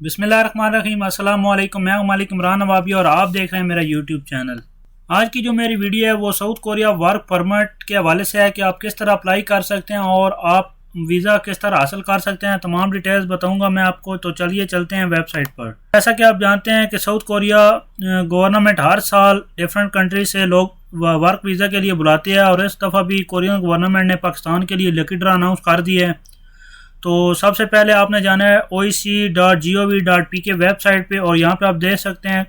बिस्मिल्लाहिर्रहमानिर्रहीम। अस्सलाम वालेकुम। मैं हूं मालिक इमरान नवाबी और आप देख रहे हैं मेरा यूट्यूब चैनल। आज की जो मेरी वीडियो है वो साउथ कोरिया वर्क परमिट के हवाले से है कि आप किस तरह अप्लाई कर सकते हैं और आप वीज़ा किस तरह हासिल कर सकते हैं। तमाम डिटेल्स बताऊंगा मैं आपको। तो चलिए चलते हैं वेबसाइट पर। जैसा कि आप जानते हैं कि साउथ कोरिया गवर्नमेंट हर साल डिफरेंट कंट्री से लोग वर्क वीज़ा के लिए बुलाती है और इस दफ़ा भी कोरियन गवर्नमेंट ने पाकिस्तान के लिए लकी ड्रा अनाउंस कर दी है। तो सबसे पहले आपने जाना है oec.gov.pk वेबसाइट पे और यहाँ पे आप देख सकते हैं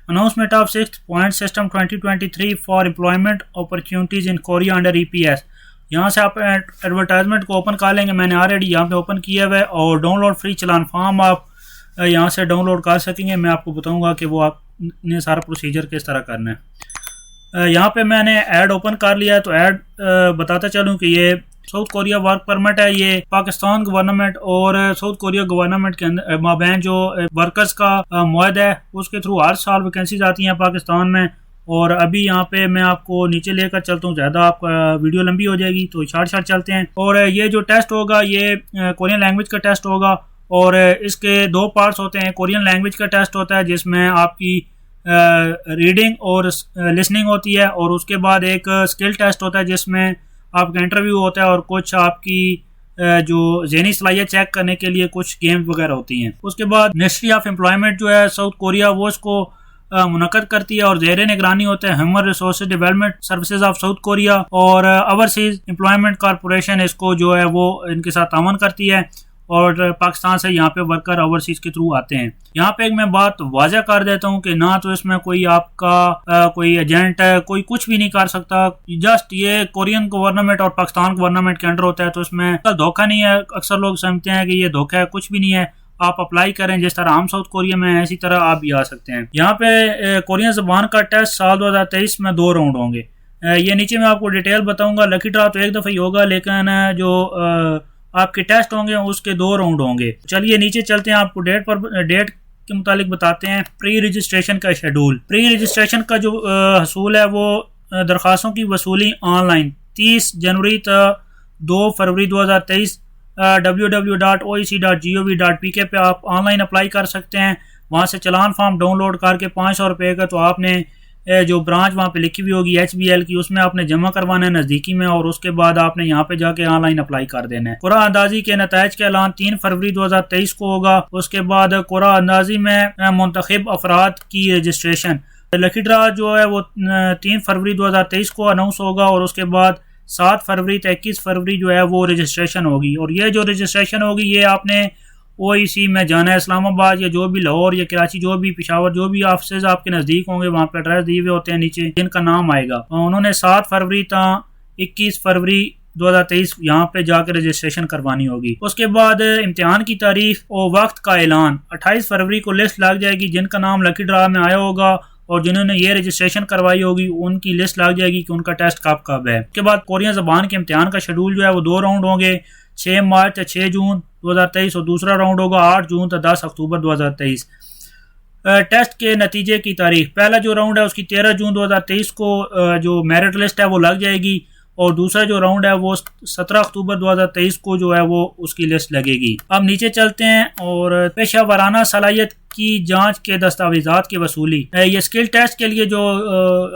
announcement of 6th point system 2023 for employment opportunities in Korea under EPS। यहाँ से आप एडवर्टाइजमेंट को ओपन कर लेंगे। मैंने ऑलरेडी यहाँ पे ओपन किया हुआ है और डाउनलोड फ्री चलान फॉर्म आप यहाँ से डाउनलोड कर सकेंगे। मैं आपको बताऊँगा कि वो आपने सारा प्रोसीजर किस तरह करना है। यहाँ पे मैंने ऐड ओपन कर लिया है तो ऐड बताता चलूँ कि ये साउथ कोरिया वर्क परमिट है। ये पाकिस्तान गवर्नमेंट और साउथ कोरिया गवर्नमेंट के अंदर माबैन जो वर्कर्स का मुआहदा है उसके थ्रू हर साल वैकेंसीज आती हैं पाकिस्तान में। और अभी यहाँ पे मैं आपको नीचे लेकर चलता हूँ, ज़्यादा आपका वीडियो लंबी हो जाएगी तो शार्ट चलते हैं। और ये जो टेस्ट होगा ये कोरियन लैंग्वेज का टेस्ट होगा और इसके दो पार्ट्स होते हैं। कोरियन लैंग्वेज का टेस्ट होता है जिसमें आपकी रीडिंग और लिसनिंग होती है और उसके बाद एक स्किल टेस्ट होता है जिसमें आपका इंटरव्यू होता है और कुछ आपकी जो ज़हनी सलाहियत चेक करने के लिए कुछ गेम्स वगैरह होती हैं। उसके बाद मिनिस्ट्री ऑफ एम्प्लॉयमेंट जो है साउथ कोरिया वो इसको मुनक्कद करती है और ज़ेरे निगरानी होता है human resources development services of south Korea और ओवरसीज एम्प्लॉयमेंट कॉरपोरेशन इसको जो है वो इनके साथ तावन करती है और पाकिस्तान से यहाँ पे वर्कर ओवरसीज के थ्रू आते हैं। यहाँ पे एक मैं बात वाज़ह कर देता हूँ कि ना तो इसमें कोई आपका कोई एजेंट है, कोई कुछ भी नहीं कर सकता। जस्ट ये कोरियन गवर्नमेंट और पाकिस्तान गवर्नमेंट के अंडर होता है तो इसमें धोखा नहीं है। अक्सर लोग समझते हैं कि ये धोखा है, कुछ भी नहीं है। आप अप्लाई करें जिस तरह हम साउथ कोरिया में इसी तरह आप भी आ सकते हैं। यहाँ पे कोरियन ज़बान का टेस्ट साल 2023 में 2 राउंड होंगे। ये नीचे मैं आपको डिटेल बताऊंगा। लकी ड्रा तो एक दफ़ा ही होगा लेकिन जो आपके टेस्ट होंगे उसके 2 राउंड होंगे। चलिए नीचे चलते हैं, आपको डेट के मुतालिक बताते हैं। प्री रजिस्ट्रेशन का शेड्यूल। प्री रजिस्ट्रेशन का जो हसूल है वो दरख्वास्तों की वसूली ऑनलाइन 30 जनवरी तक 2 फरवरी 2023 www.oec.gov.pk पे आप ऑनलाइन अप्लाई कर सकते हैं। वहाँ से चलान फॉर्म डाउनलोड करके 500 रुपये का तो आपने जो ब्रांच वहाँ पे लिखी हुई होगी HBL की उसमें आपने जमा करवाना है नज़दीकी में और उसके बाद आपने यहाँ पे जाके ऑनलाइन अप्लाई कर देना है। कुरान अंदाजी के नताइज का ऐलान 3 फरवरी 2023 को होगा। उसके बाद कुरान अंदाजी में मुंतखब अफराद की रजिस्ट्रेशन लकी ड्रा जो है वो 3 फरवरी 2023 को अनाउंस होगा और उसके बाद 7 फरवरी से 21 फरवरी जो है वो रजिस्ट्रेशन होगी। और ये जो रजिस्ट्रेशन होगी ये आपने OEC में जाना है। इस्लामाबाद या जो भी लाहौर या कराची जो भी पेशावर जो भी ऑफिस आपके नज़दीक होंगे वहाँ पे एड्रेस दिए हुए होते हैं नीचे जिनका नाम आएगा। उन्होंने 7 फरवरी तक 21 फरवरी 2023 यहाँ पे जाकर रजिस्ट्रेशन करवानी होगी। उसके बाद इम्तिहान की तारीख और वक्त का ऐलान 28 फरवरी को लिस्ट लग जाएगी। जिनका नाम लकी ड्रा में आया होगा और जिन्होंने ये रजिस्ट्रेशन करवाई होगी उनकी लिस्ट लग जाएगी कि उनका टेस्ट कब है। उसके बाद कोरियन ज़बान के इम्तिहान का शेड्यूल जो है वो 2 राउंड होंगे, 6 मार्च से 6 जून 2023 और दूसरा राउंड होगा 8 जून से 10 अक्टूबर 2023। टेस्ट के नतीजे की तारीख, पहला जो राउंड है उसकी 13 जून 2023 को जो मेरिट लिस्ट है वो लग जाएगी और दूसरा जो राउंड है वो 17 अक्टूबर 2023 को जो है वो उसकी लिस्ट लगेगी। अब नीचे चलते हैं और पेशा वाराना सलाहियत की जांच के दस्तावेजात की वसूली। ये स्किल टेस्ट के लिए जो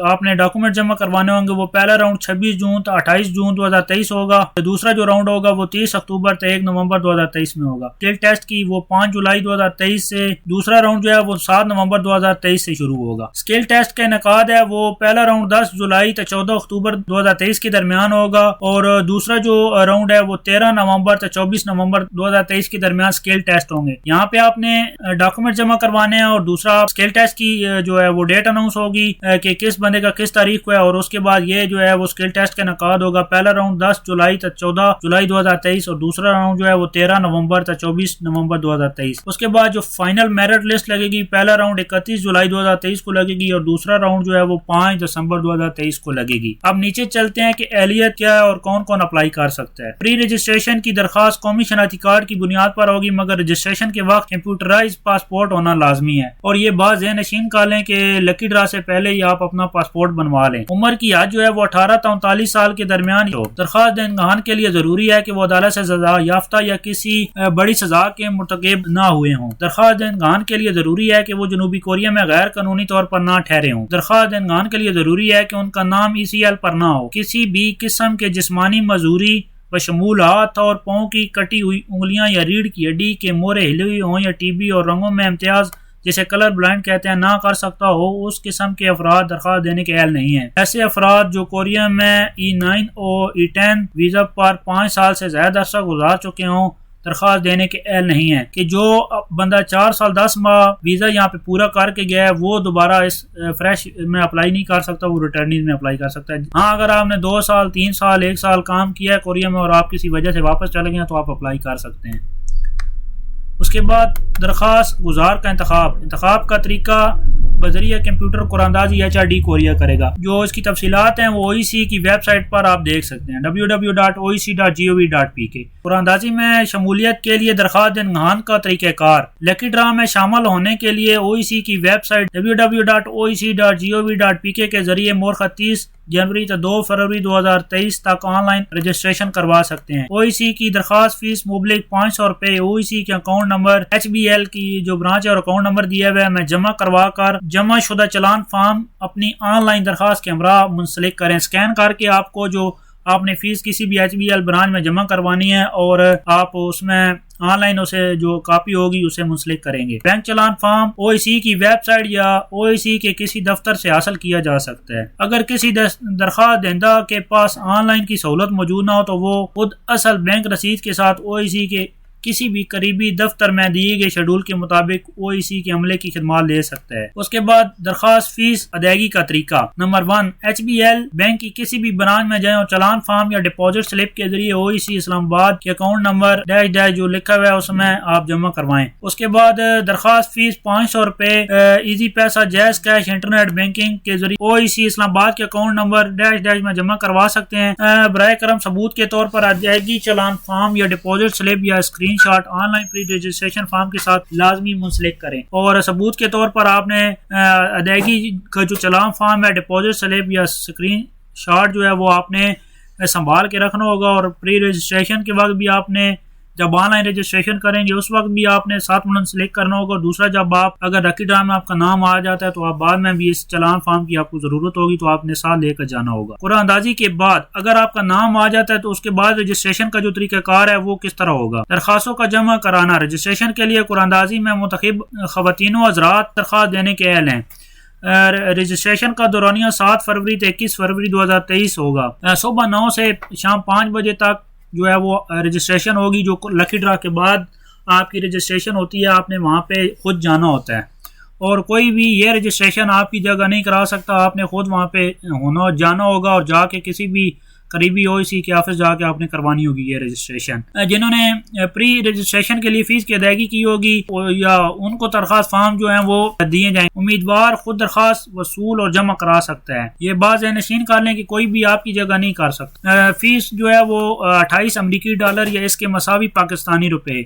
आपने डॉक्यूमेंट जमा करवाने होंगे वो पहला राउंड 26 जून तो 28 जून 2023 होगा। दूसरा जो राउंड होगा वो 30 अक्टूबर से 1 नवंबर 2023 में होगा। स्किल टेस्ट की वो 5 जुलाई 2023 से, दूसरा राउंड जो है वो 7 नवंबर 2023 से शुरू होगा। स्किल टेस्ट का इनेकाद है वो पहला राउंड 10 जुलाई से 14 अक्टूबर 2023 के दरमियान होगा और दूसरा जो राउंड है वो 13 नवंबर से 24 नवंबर 2023 के दरमियान स्किल टेस्ट होंगे। यहाँ पे आपने डॉक्यूमेंट जमा करवाने हैं और दूसरा स्किल टेस्ट की जो है वो डेट अनाउंस होगी कि किस बंदे का किस तारीख को है और उसके बाद ये जो है वो स्किल टेस्ट का इनेकाद होगा। पहला राउंड 10 जुलाई तक 14 जुलाई 2023 और दूसरा राउंड जो है वो 13 नवंबर तक 24 नवंबर 2023। उसके बाद जो फाइनल मेरिट लिस्ट लगेगी पहला राउंड 31 जुलाई 2023 को लगेगी और दूसरा राउंड जो है वो 5 दिसंबर 2023 को लगेगी। अब नीचे चलते हैं कि एहलियत क्या है और कौन कौन अप्लाई कर सकता है। प्री रजिस्ट्रेशन की दरखास्त कौमी शनाख्ती कार्ड की बुनियाद पर होगी मगर रजिस्ट्रेशन के वक्त कंप्यूटराइज पासपोर्ट होना लाजमी है। और ये बात ज़हन नशीन कर लें कि लकी ड्रा से पहले ही आप अपना पासपोर्ट बनवा लें। उम्र की हद जो है वो 18 से 39 साल के दरमियान हो। दरख्वास्त देनदहान के लिए जरूरी है कि वो अदालत से सजा याफ्ता या किसी बड़ी सजा के मुर्तकिब ना हुए हों। दरख्वास्त देनदहान के लिए जरूरी है कि वो जनूबी कोरिया में गैर कानूनी तौर पर ना ठहरे हों। दरख्वास्त देनदहान के लिए जरूरी है कि उनका नाम ECL पर ना हो। किसी भी किस्म के जिस्मानी मजदूरी बशमूल हाथ और पाँव की कटी हुई उंगलियां या रीढ़ की हड्डी के मोरे हिले हुए हों या TB और रंगों में इम्तियाज जिसे कलर ब्लाइंड कहते हैं ना कर सकता हो, उस किस्म के अफराद दरख्वास्त देने के अहल नहीं है। ऐसे अफराद जो कोरिया में E9 और E10 वीजा पर 5 साल से ज्यादा अरसा गुजार चुके हों दरख्वास्त देने के अहल नहीं है। कि जो बंदा 4 साल 10 माह वीजा यहाँ पे पूरा करके गया है वो दोबारा इस फ्रेश में अप्लाई नहीं कर सकता, वो रिटर्निंग में अप्लाई कर सकता है। हाँ, अगर आपने 2 साल 3 साल 1 साल काम किया है कोरिया में और आप किसी वजह से वापस चले गए तो आप अप्लाई कर सकते हैं। उसके बाद दरख्वास्त गुजार का इंतखाब का तरीका बजरिया कंप्यूटर कुरानंदाजी HRD कोरिया करेगा। जो इसकी तफसीलात हैं वो OEC की वेबसाइट पर आप देख सकते हैं www.oec.gov.pk। कुरानंदाजी में शमूलियत के लिए दरख्वास्त देनदहान का तरीक़ाकार। लकी ड्रा में शामिल होने के लिए OEC की वेबसाइट www.oec.gov.pk के जरिए मोरखा 30 जनवरी से 2 फरवरी 2023 तक ऑनलाइन रजिस्ट्रेशन करवा सकते हैं। OEC की दरख्वास्त फीस मुबलिक 500 रुपए OEC के अकाउंट नंबर HBL की जो ब्रांच है और अकाउंट नंबर दिया हुआ है मैं जमा करवा कर जमा शुदा चलान फॉर्म अपनी ऑनलाइन दरख्वास्त के हमरा मुंसलिक करें। स्कैन करके आपको जो आपने फीस किसी भी HBL ब्रांच में जमा करवानी है और आप उसमें ऑनलाइन उसे जो कॉपी होगी उसे मुंसलिक करेंगे। बैंक चलान फॉर्म OEC की वेबसाइट या OEC के किसी दफ्तर से हासिल किया जा सकता है। अगर किसी दरख्वास्त देंदा के पास ऑनलाइन की सहूलत मौजूद ना हो तो वो खुद असल बैंक रसीद के साथ OEC के किसी भी करीबी दफ्तर में दिए गए शेड्यूल के मुताबिक OEC के अमले की खिदमत ले सकता है। उसके बाद दरख्वास्त फीस अदायगी का तरीका। नंबर 1, HBL बैंक की किसी भी ब्रांच में जाएं और चलान फॉर्म या डिपॉजिट स्लिप के जरिए OEC इस्लामाबाद के अकाउंट नंबर डैश जो लिखा हुआ है उसमें आप जमा करवाएं। उसके बाद दरख्वास्त फीस 500 रुपए इजी पैसा जैज कैश इंटरनेट बैंकिंग के जरिए OEC इस्लामाबाद के अकाउंट नंबर डैश में जमा करवा सकते हैं। बराए करम सबूत के तौर पर अदायगी चलान फॉर्म या डिपॉजिट स्लिप या screenshot online pre registration form के साथ लाजमी मुंसलिक करें। और सबूत के तौर पर आपने अदायगी का जो चलान फॉर्म है डिपॉजिट स्लिप या स्क्रीनशॉट जो है वो आपने संभाल के रखना होगा। और प्री रजिस्ट्रेशन के वक्त भी आपने जब ऑनलाइन रजिस्ट्रेशन करेंगे उस वक्त भी आपने साथ मुंसलिक करना होगा। दूसरा, जब आप अगर लकी ड्रा में आपका नाम आ जाता है तो आप बाद में भी इस चलान फॉर्म की आपको जरूरत होगी तो आपने साथ लेकर जाना होगा। कुरानंदाजी के बाद अगर आपका नाम आ जाता है तो उसके बाद रजिस्ट्रेशन का जो तरीकाकार है वो किस तरह होगा। दरखास्तों का जमा कराना। रजिस्ट्रेशन के लिए कुरानंदाजी में मुंतखब खवातीन हज़रात दरखास्त देने के अहल हैं। रजिस्ट्रेशन का दौरानिया 7 फरवरी से 21 फरवरी 2023 होगा। सुबह 9 से शाम 5 बजे तक जो है वो रजिस्ट्रेशन होगी। जो लकी ड्रा के बाद आपकी रजिस्ट्रेशन होती है आपने वहाँ पे खुद जाना होता है और कोई भी ये रजिस्ट्रेशन आपकी जगह नहीं करा सकता। आपने खुद वहाँ पे जाना होगा और जाके किसी भी करीबी OEC के ऑफिस जाके आपने करवानी होगी ये रजिस्ट्रेशन। जिन्होंने प्री रजिस्ट्रेशन के लिए फीस की अदायगी की होगी या उनको दरखास्त फॉर्म जो है वो दिए जाएंगे। उम्मीदवार खुद दरखास्त वसूल और जमा करा सकता है। ये बात नशीन कर लें कि कोई भी आपकी जगह नहीं कर सकता। फीस जो है वो 28 अमरीकी डॉलर या इसके मसावी पाकिस्तानी रुपए,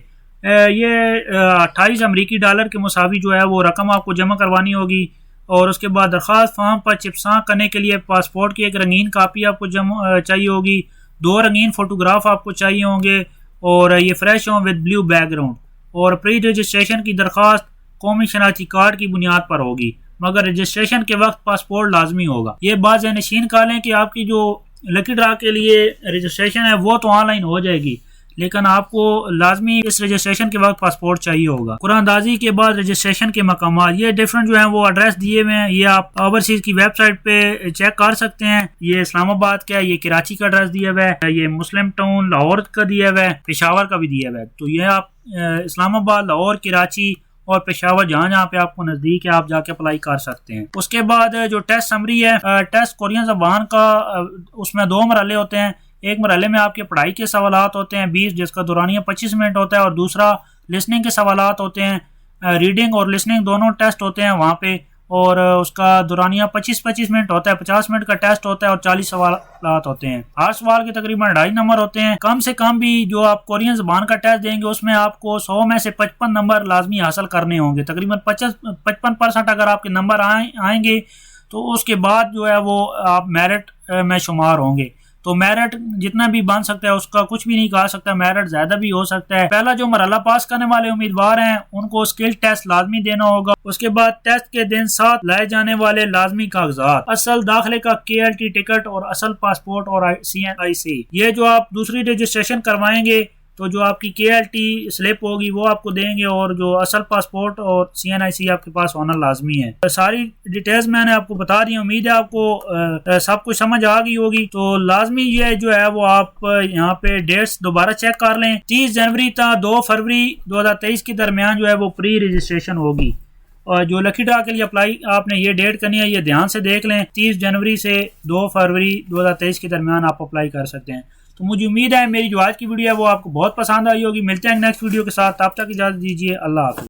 ये 28 अमरीकी डॉलर के मुसावी जो है वो रकम आपको जमा करवानी होगी। और उसके बाद दरखास्त फॉर्म पर चिपसा करने के लिए पासपोर्ट की एक रंगीन कापी आपको चाहिए होगी। 2 रंगीन फोटोग्राफ आपको चाहिए होंगे और ये फ्रेश हों विद ब्लू बैकग्राउंड। और प्री रजिस्ट्रेशन की दरखास्त कौमी शनाख्ती कार्ड की बुनियाद पर होगी मगर रजिस्ट्रेशन के वक्त पासपोर्ट लाजमी होगा। ये बात नशीन कर लें कि आपकी जो लकी ड्रा के लिए रजिस्ट्रेशन है वो तो ऑनलाइन हो जाएगी लेकिन आपको लाजमी इस रजिस्ट्रेशन के वक्त पासपोर्ट चाहिए होगा। कुरानंदाजी के बाद रजिस्ट्रेशन के मकामात ये डिफरेंट जो है वो एड्रेस दिए हुए हैं। ये आप ओवरसीज की वेबसाइट पे चेक कर सकते हैं। ये इस्लामाबाद का है, ये कराची का एड्रेस दिया हुआ है, ये मुस्लिम टाउन लाहौर का दिया हुआ है, पेशावर का भी दिया हुआ है। तो ये आप इस्लामाबाद, लाहौर, कराची और पेशावर जहाँ जहाँ पे आपको नजदीक है आप जाके अप्लाई कर सकते हैं। उसके बाद जो टेस्ट समरी है, टेस्ट कोरियन ज़बान का, उसमें 2 मरहले होते हैं। एक मरहले में आपके पढ़ाई के सवालात होते हैं 20 जिसका दौरानिया 25 मिनट होता है और दूसरा लिसनिंग के सवालात होते हैं। रीडिंग और लिसनिंग दोनों टेस्ट होते हैं वहाँ पे और उसका दुरानिया 25-25 मिनट होता है, 50 मिनट का टेस्ट होता है और 40 सवाल होते हैं। हर सवाल के तकरीबन 2.5 नंबर होते हैं। कम से कम भी जो आप कोरियन ज़बान का टेस्ट देंगे उसमें आपको 100 में से 55 नंबर लाजमी हासिल करने होंगे। तकरीबन 55% अगर आपके नंबर आएंगे तो उसके बाद जो है वो आप मेरिट में शुमार होंगे। तो मेरिट जितना भी बन सकता है उसका कुछ भी नहीं कहा सकता, मेरिट ज्यादा भी हो सकता है। पहला जो मरहला पास करने वाले उम्मीदवार हैं उनको स्किल टेस्ट लाजमी देना होगा। उसके बाद टेस्ट के दिन साथ लाए जाने वाले लाजमी कागजात, असल दाखिले का KLT टिकट और असल पासपोर्ट और CNIC। ये जो आप दूसरी रजिस्ट्रेशन करवाएंगे तो जो आपकी KLT स्लिप होगी वो आपको देंगे और जो असल पासपोर्ट और CNIC आपके पास होना लाजमी है। तो सारी डिटेल्स मैंने आपको बता दी, उम्मीद है आपको सब कुछ समझ आ गई होगी। तो लाजमी ये जो है वो आप यहाँ पे डेट्स दोबारा चेक कर लें। 30 जनवरी तक 2 फरवरी 2023 के दरमियान जो है वो प्री रजिस्ट्रेशन होगी। और जो लकी ड्रा के लिए अप्लाई आपने ये डेट करनी है, ये ध्यान से देख लें। 30 जनवरी से 2 फरवरी 2023 के दरमियान आप अप्लाई कर सकते हैं। तो मुझे उम्मीद है मेरी जो आज की वीडियो है वो आपको बहुत पसंद आई होगी। मिलते हैं नेक्स्ट वीडियो के साथ, तब तक इजाजत दीजिए। अल्लाह हाफिज़।